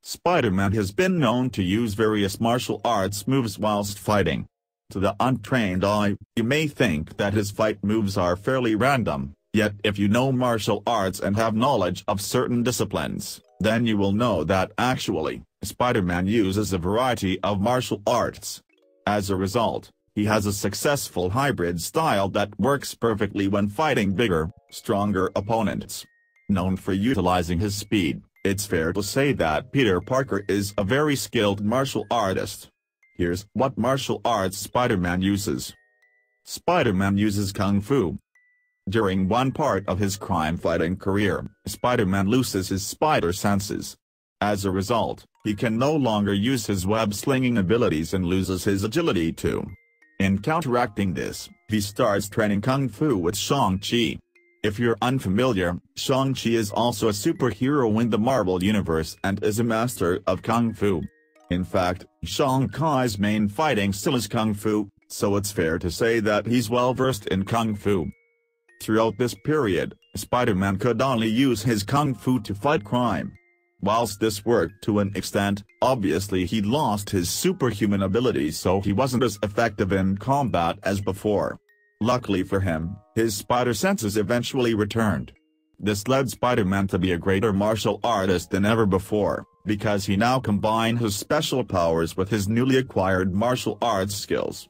Spider-Man has been known to use various martial arts moves whilst fighting. To the untrained eye, you may think that his fight moves are fairly random, yet if you know martial arts and have knowledge of certain disciplines, then you will know that actually, Spider-Man uses a variety of martial arts. As a result, he has a successful hybrid style that works perfectly when fighting bigger, stronger opponents. Known for utilizing his speed, it's fair to say that Peter Parker is a very skilled martial artist. Here's what martial arts Spider-Man uses. Spider-Man uses Kung Fu. During one part of his crime-fighting career, Spider-Man loses his spider senses. As a result, he can no longer use his web-slinging abilities and loses his agility too. In counteracting this, he starts training Kung Fu with Shang-Chi. If you're unfamiliar, Shang-Chi is also a superhero in the Marvel Universe and is a master of Kung Fu. In fact, Shang-Chi's main fighting style is Kung Fu, so it's fair to say that he's well versed in Kung Fu. Throughout this period, Spider-Man could only use his Kung Fu to fight crime. Whilst this worked to an extent, obviously he lost his superhuman abilities, so he wasn't as effective in combat as before. Luckily for him, his spider senses eventually returned. This led Spider-Man to be a greater martial artist than ever before, because he now combined his special powers with his newly acquired martial arts skills.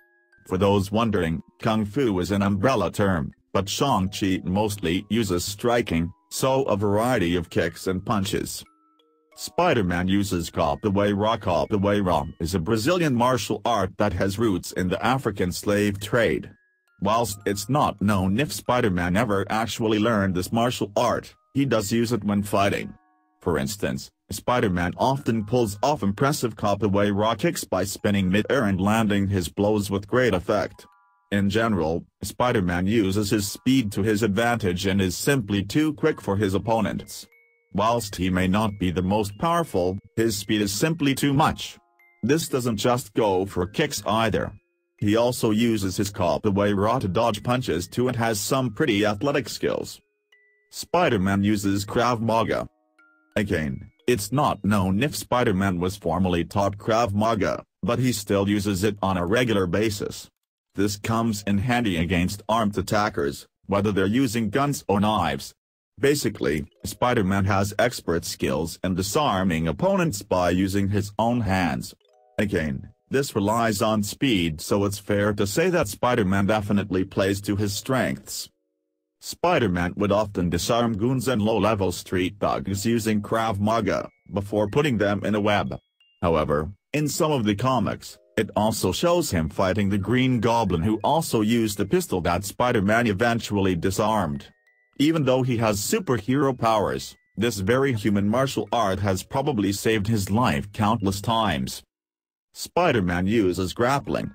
For those wondering, Kung Fu is an umbrella term, but Shang-Chi mostly uses striking, so a variety of kicks and punches. Spider-Man uses capoeira. Capoeira is a Brazilian martial art that has roots in the African slave trade. Whilst it's not known if Spider-Man ever actually learned this martial art, he does use it when fighting. For instance, Spider-Man often pulls off impressive capoeira kicks by spinning mid-air and landing his blows with great effect. In general, Spider-Man uses his speed to his advantage and is simply too quick for his opponents. Whilst he may not be the most powerful, his speed is simply too much. This doesn't just go for kicks either. He also uses his capoeira to dodge punches too and has some pretty athletic skills. Spider-Man uses Krav Maga. Again, it's not known if Spider-Man was formally taught Krav Maga, but he still uses it on a regular basis. This comes in handy against armed attackers, whether they're using guns or knives. Basically, Spider-Man has expert skills in disarming opponents by using his own hands. Again, this relies on speed, so it's fair to say that Spider-Man definitely plays to his strengths. Spider-Man would often disarm goons and low-level street thugs using Krav Maga, before putting them in a web. However, in some of the comics, it also shows him fighting the Green Goblin, who also used a pistol that Spider-Man eventually disarmed. Even though he has superhero powers, this very human martial art has probably saved his life countless times. Spider-Man uses grappling.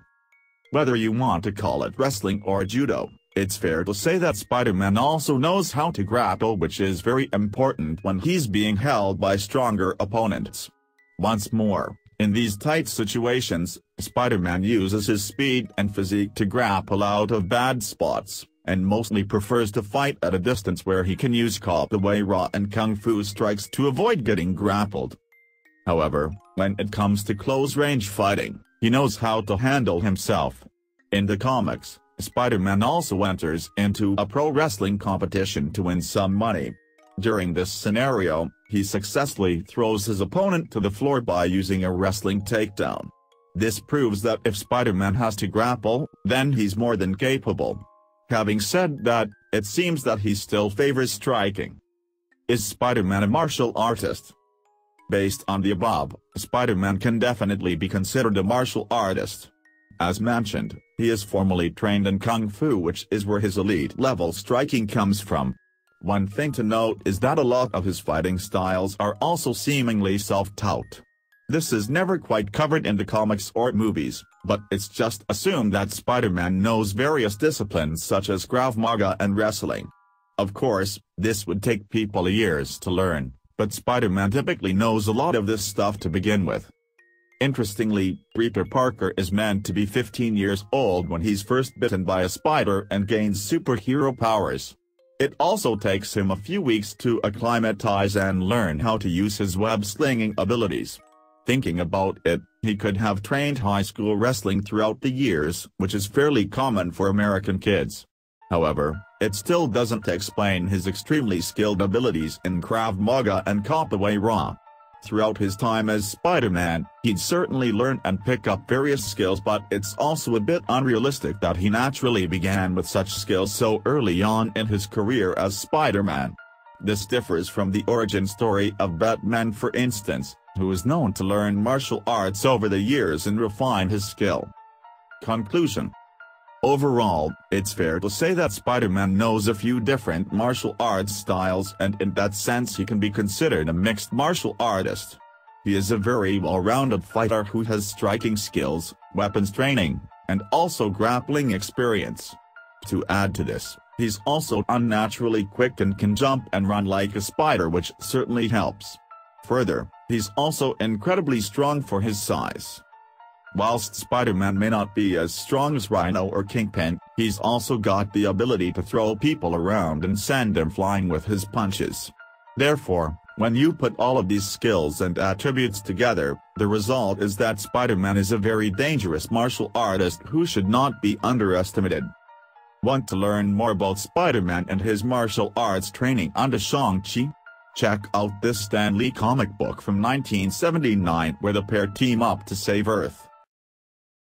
Whether you want to call it wrestling or judo, it's fair to say that Spider-Man also knows how to grapple, which is very important when he's being held by stronger opponents. Once more, in these tight situations, Spider-Man uses his speed and physique to grapple out of bad spots, and mostly prefers to fight at a distance where he can use capoeira and Kung Fu strikes to avoid getting grappled. However, when it comes to close-range fighting, he knows how to handle himself. In the comics, Spider-Man also enters into a pro wrestling competition to win some money. During this scenario, he successfully throws his opponent to the floor by using a wrestling takedown. This proves that if Spider-Man has to grapple, then he's more than capable. Having said that, it seems that he still favors striking. Is Spider-Man a martial artist? Based on the above, Spider-Man can definitely be considered a martial artist. As mentioned, he is formally trained in Kung Fu, which is where his elite-level striking comes from. One thing to note is that a lot of his fighting styles are also seemingly self-taught. This is never quite covered in the comics or movies, but it's just assumed that Spider-Man knows various disciplines such as Krav Maga and wrestling. Of course, this would take people years to learn, but Spider-Man typically knows a lot of this stuff to begin with. Interestingly, Peter Parker is meant to be 15 years old when he's first bitten by a spider and gains superhero powers. It also takes him a few weeks to acclimatize and learn how to use his web-slinging abilities. Thinking about it, he could have trained high school wrestling throughout the years, which is fairly common for American kids. However, it still doesn't explain his extremely skilled abilities in Krav Maga and Capoeira. Throughout his time as Spider-Man, he'd certainly learn and pick up various skills, but it's also a bit unrealistic that he naturally began with such skills so early on in his career as Spider-Man. This differs from the origin story of Batman, for instance, who is known to learn martial arts over the years and refine his skill. Conclusion. Overall, it's fair to say that Spider-Man knows a few different martial arts styles, and in that sense he can be considered a mixed martial artist. He is a very well-rounded fighter who has striking skills, weapons training, and also grappling experience. To add to this, he's also unnaturally quick and can jump and run like a spider, which certainly helps. Further, he's also incredibly strong for his size. Whilst Spider-Man may not be as strong as Rhino or Kingpin, he's also got the ability to throw people around and send them flying with his punches. Therefore, when you put all of these skills and attributes together, the result is that Spider-Man is a very dangerous martial artist who should not be underestimated. Want to learn more about Spider-Man and his martial arts training under Shang-Chi? Check out this Stan Lee comic book from 1979 where the pair team up to save Earth.